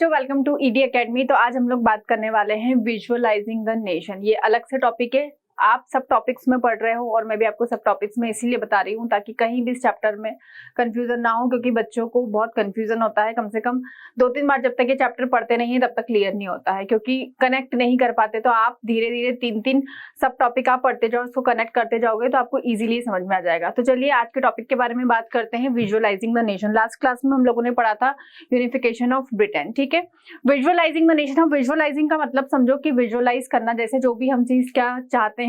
बच्चों, welcome to ED academy. तो आज हम लोग बात करने वाले हैं विजुअलाइजिंग द नेशन। ये अलग से टॉपिक है, आप सब टॉपिक्स में पढ़ रहे हो और मैं भी आपको सब टॉपिक्स में इसीलिए बता रही हूँ ताकि कहीं भी इस चैप्टर में कंफ्यूजन ना हो, क्योंकि बच्चों को बहुत कंफ्यूजन होता है। कम से कम 2-3 बार जब तक ये चैप्टर पढ़ते नहीं है तब तक क्लियर नहीं होता है, क्योंकि कनेक्ट नहीं कर पाते। तो आप धीरे धीरे 3-3 सब टॉपिक आप पढ़ते जाओ, उसको कनेक्ट करते जाओगे तो आपको इजीली समझ में आ जाएगा। तो चलिए आज के टॉपिक के बारे में बात करते हैं, visualising the nation. Last class में हम लोगों ने पढ़ा था यूनिफिकेशन ऑफ ब्रिटेन, ठीक है। विजुअलाइजिंग द नेशन, हम विजुअलाइजिंग का मतलब समझो कि विजुअलाइज करना, जैसे जो भी हम चीज क्या चाहते हैं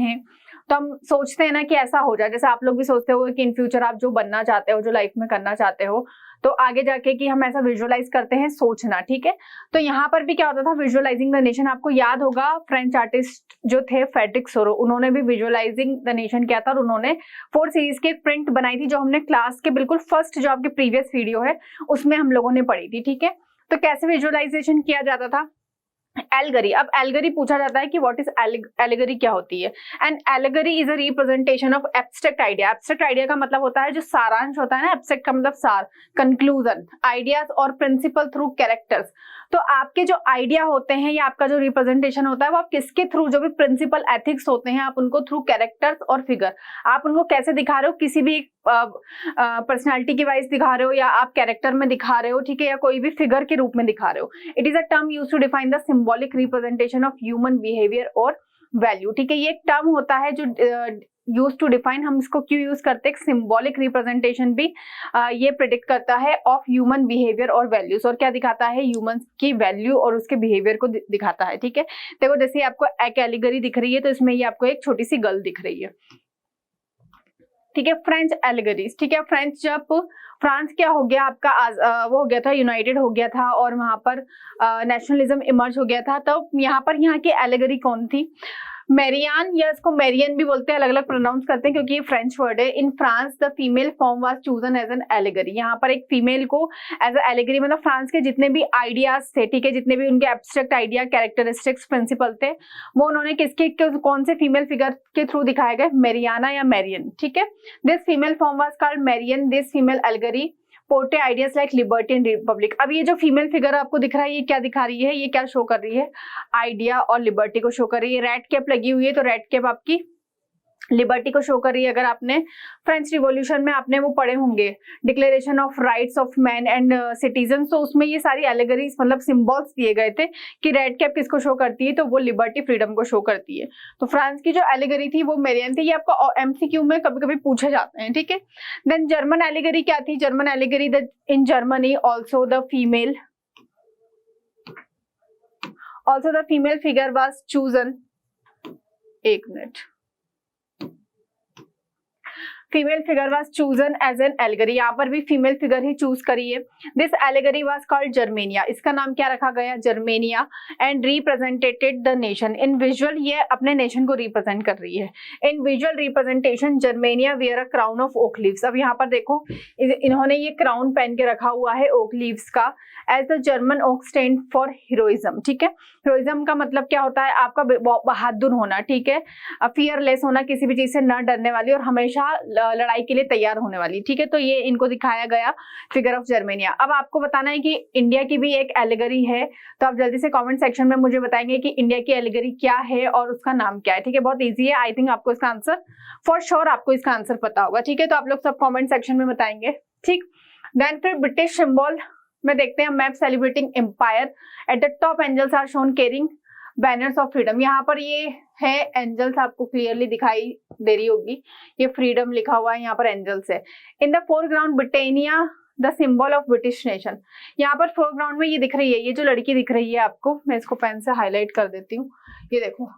तो हम सोचते हैं ना कि ऐसा हो जाए। जैसे आप लोग भी सोचते हो कि इन फ्यूचर आप जो बनना चाहते हो, जो लाइफ में करना चाहते हो, तो आगे जाके कि हम ऐसा विजुअलाइज करते हैं, सोचना, ठीक है। तो यहाँ पर भी क्या होता था, विजुअलाइजिंग द नेशन। आपको याद होगा फ्रेंच आर्टिस्ट जो थे फ्रेडरिक सोरो, उन्होंने भी विजुअलाइजिंग द नेशन किया था और उन्होंने 4 सीरीज की एक प्रिंट बनाई थी जो हमने क्लास के बिल्कुल फर्स्ट जो आपके प्रीवियस वीडियो है उसमें हम लोगों ने पढ़ी थी, ठीक है। तो कैसे विजुअलाइजेशन किया जाता था, एलगरी। अब एलगरी पूछा जाता है कि व्हाट इज एलगरी, क्या होती है। And allegory is a representation of abstract idea. Abstract idea का मतलब होता है जो सारांश होता है ना, एब्स्ट्रैक्ट का मतलब सार, कंक्लूजन, आइडियाज और प्रिंसिपल थ्रू कैरेक्टर्स। तो आपके जो आइडिया होते हैं या आपका जो रिप्रेजेंटेशन होता है वो आप किसके थ्रू, जो भी प्रिंसिपल एथिक्स होते हैं, आप उनको थ्रू कैरेक्टर्स और फिगर, आप उनको कैसे दिखा रहे हो, किसी भी पर्सनालिटी की वाइज दिखा रहे हो या आप कैरेक्टर में दिखा रहे हो, ठीक है, या कोई भी फिगर के रूप में दिखा रहे हो। It is a term used to define the symbolic representation of human behaviour और वैल्यू, ठीक है। ये एक टर्म होता है जो यूज टू डिफाइन, हम इसको क्यों यूज करते हैं, सिंबॉलिक रिप्रेजेंटेशन भी ये प्रिडिक्ट करता है ऑफ ह्यूमन बिहेवियर और वैल्यूज, और क्या दिखाता है, ह्यूमन की वैल्यू और उसके बिहेवियर को दिखाता है, ठीक है। देखो जैसे आपको एक एलिगरी दिख रही है तो इसमें ये आपको एक छोटी सी गर्ल दिख रही है, ठीक है। फ्रेंच एलिगरीज, ठीक है। फ्रांस क्या हो गया आपका, वो हो गया था, यूनाइटेड हो गया था और वहां पर नेशनलिज्म इमर्ज हो गया था। तो यहाँ की एलिगरी कौन थी, मेरियान, या इसको मेरियन भी बोलते हैं, अलग अलग प्रोनाउंस करते हैं क्योंकि ये फ्रेंच वर्ड है। In France the female form was chosen as an allegory. यहाँ पर एक फीमेल को एज ए एलिगरी, मतलब फ्रांस के जितने भी आइडियाज थे, ठीक है, जितने भी उनके एब्स्ट्रैक्ट आइडिया, कैरेक्टरिस्टिक्स, प्रिंसिपल थे, वो उन्होंने कौन से फीमेल फिगर के थ्रू दिखाए गए, मेरियाना या मेरियन, ठीक है। This female form was called Marianne. This female allegory portray ideas like liberty and republic. अब ये जो फीमेल फिगर आपको दिख रहा है, ये क्या दिखा रही है, ये क्या शो कर रही है, आइडिया और लिबर्टी को शो कर रही है। रेड कैप लगी हुई है तो रेड कैप आपकी लिबर्टी को शो कर रही है। अगर आपने फ्रेंच रिवॉल्यूशन में आपने वो पढ़े होंगे, declaration of rights of man and citizen, तो उसमें ये सारी एलिगरीज मतलब सिंबल्स दिए गए थे कि रेड कैप किसको शो करती है, तो वो लिबर्टी, फ्रीडम को शो करती है। तो फ्रांस की जो एलिगरी थी वो मेरियन थी। ये आपको एमसीक्यू में कभी कभी पूछे जाते हैं, ठीक है। देन जर्मन एलिगरी क्या थी, German allegory, in Germany also the female figure was chosen, एक मिनट, female figure was chosen as an allegory. यहाँ पर भी फीमेल फिगर ही चूज करी है। This allegory was called Germania. इसका नाम क्या रखा गया, जर्मेनिया। And represented the nation in visual, ये अपने नेशन को रिप्रेजेंट कर रही है। In visual representation Germania wear a crown of oak leaves. अब यहाँ पर देखो इन्होंने ये क्राउन पहन के रखा हुआ है ओक लीव्स का, as the German oak stand for heroism, ठीक है। हीरोइज्म का मतलब क्या होता है, आपका बहादुर होना, ठीक है, फियरलेस होना, किसी भी चीज से न डरने वाली और हमेशा लड़ाई के लिए तैयार होने वाली, ठीक है। तो ये इनको दिखाया गया फिगर ऑफ जर्मेनिया। अब आपको बताना है कि इंडिया की भी एक एलिगरी है, तो आप जल्दी से कमेंट सेक्शन में मुझे बताएंगे कि इंडिया की एलिगरी क्या है और उसका नाम क्या है, ठीक है। बहुत इजी है, आई थिंक आपको इसका आंसर फॉर श्योर, आपको इसका आंसर पता होगा, ठीक है। तो आप लोग सब कॉमेंट सेक्शन में बताएंगे, ठीक। देन फिर ब्रिटिश सिंबल में देखते हैं, map celebrating empire. At the top angels are shown carrying banners of freedom. यहाँ पर ये है एंजल्स, आपको क्लियरली दिखाई दे रही होगी, ये फ्रीडम लिखा हुआ है, यहाँ पर एंजल्स है। In the foreground Britannia the symbol of British nation. यहाँ पर फोरग्राउंड में ये दिख रही है, ये जो लड़की दिख रही है आपको, मैं इसको पेन से हाईलाइट कर देती हूँ। ये देखो,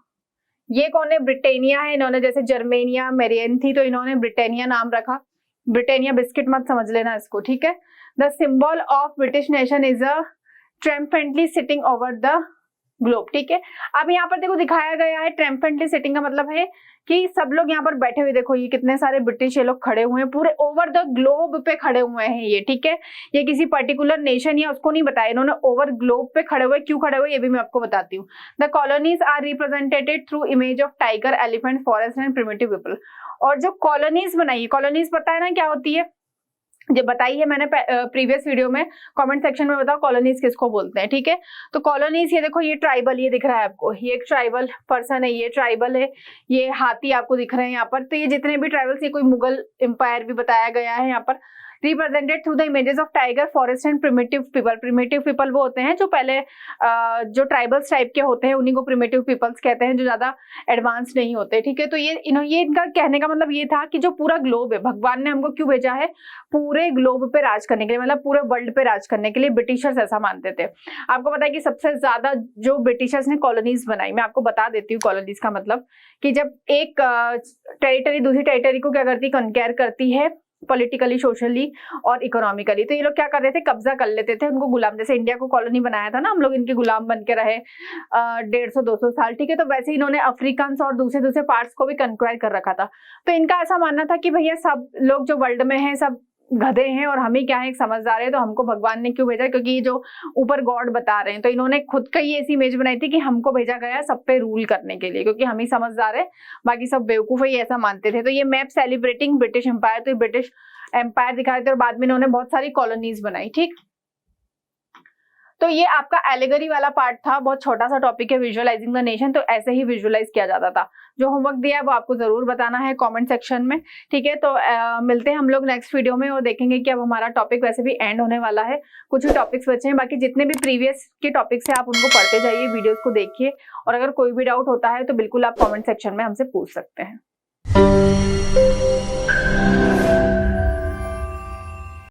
ये कौन है, ब्रिटेनिया है। इन्होंने जैसे जर्मेनिया मेरियन थी तो इन्होंने ब्रिटेनिया नाम रखा। ब्रिटेनिया बिस्किट मत समझ लेना इसको, ठीक है। The symbol of British nation is a triumphantly sitting over the globe, ठीक है। अब यहाँ पर देखो दिखाया गया है ट्रायम्फेंटली सिटिंग का मतलब है कि सब लोग यहाँ पर बैठे हुए, देखो ये कितने सारे ब्रिटिश ये लोग खड़े हुए हैं, पूरे ओवर द ग्लोब पे खड़े हुए हैं ये, ठीक है। ये किसी पर्टिकुलर नेशन या उसको नहीं बताया, इन्होंने ओवर ग्लोब पे खड़े हुए, क्यों खड़े हुए ये भी मैं आपको बताती हूँ। The colonies are represented through image of tiger, elephant, forest and primitive people. और जो कॉलोनीज बनाई, कॉलोनीज पता है ना क्या होती है, जो बताई है मैंने प्रीवियस वीडियो में, कमेंट सेक्शन में बताओ कॉलोनीज किसको बोलते हैं, ठीक है। तो कॉलोनीज, ये देखो ये ट्राइबल, ये दिख रहा है आपको, ये एक ट्राइबल पर्सन है, ये ट्राइबल है, ये हाथी आपको दिख रहे हैं यहाँ पर। तो ये जितने भी ट्राइबल्स, ये कोई मुगल एम्पायर भी बताया गया है यहाँ पर, represented through the images of tiger, forest and primitive people. Primitive people वो होते हैं जो पहले जो ट्राइबल्स टाइप के होते हैं, उन्हीं को प्रिमिटिव पीपल्स कहते हैं, जो ज्यादा एडवांस नहीं होते, ठीक है। तो ये इनका कहने का मतलब ये था कि जो पूरा ग्लोब है, भगवान ने हमको क्यों भेजा है, पूरे ग्लोब पे राज करने के लिए, मतलब पूरे वर्ल्ड पे राज करने के लिए। ब्रिटिशर्स ऐसा मानते थे। आपको पता है कि सबसे ज्यादा जो ब्रिटिशर्स ने कॉलोनीज बनाई, मैं आपको बता देती हूँ कॉलोनीज का मतलब, कि जब एक टेरिटरी दूसरी टेरिटरी को क्या करती, कंकेयर करती है, पॉलिटिकली, सोशली और इकोनॉमिकली। तो ये लोग क्या कर रहे थे, कब्जा कर लेते थे, उनको गुलाम, जैसे इंडिया को कॉलोनी बनाया था ना, हम लोग इनके गुलाम बन के रहे 150-200 साल, ठीक है। तो वैसे इन्होंने अफ्रीकन और दूसरे दूसरे पार्ट्स को भी कंक्वायर कर रखा था। तो इनका ऐसा मानना था कि भैया सब लोग जो वर्ल्ड में हैं सब गधे हैं और हम ही क्या है, एक समझदार है, तो हमको भगवान ने क्यों भेजा, क्योंकि ये जो ऊपर गॉड बता रहे हैं। तो इन्होंने खुद का ही ऐसी इमेज बनाई थी कि हमको भेजा गया सब पे रूल करने के लिए, क्योंकि हम ही समझदार है, बाकी सब बेवकूफ है, ये ऐसा मानते थे। तो ये मैप सेलिब्रेटिंग ब्रिटिश एम्पायर, तो ब्रिटिश एम्पायर दिखा रहे थे और बाद में इन्होंने बहुत सारी कॉलोनीज बनाई, ठीक। तो ये आपका एलिगरी वाला पार्ट था, बहुत छोटा सा टॉपिक है, विजुअलाइजिंग द नेशन। तो ऐसे ही विजुअलाइज किया जाता था। जो होमवर्क दिया है वो आपको जरूर बताना है कमेंट सेक्शन में, ठीक है। तो मिलते हैं हम लोग नेक्स्ट वीडियो में और देखेंगे कि अब हमारा टॉपिक वैसे भी एंड होने वाला है, कुछ ही टॉपिक्स बचे हैं, बाकी जितने भी प्रीवियस के टॉपिक्स है आप उनको पढ़ते जाइए, वीडियोस को देखिए, और अगर कोई भी डाउट होता है तो बिल्कुल आप कमेंट सेक्शन में हमसे पूछ सकते हैं।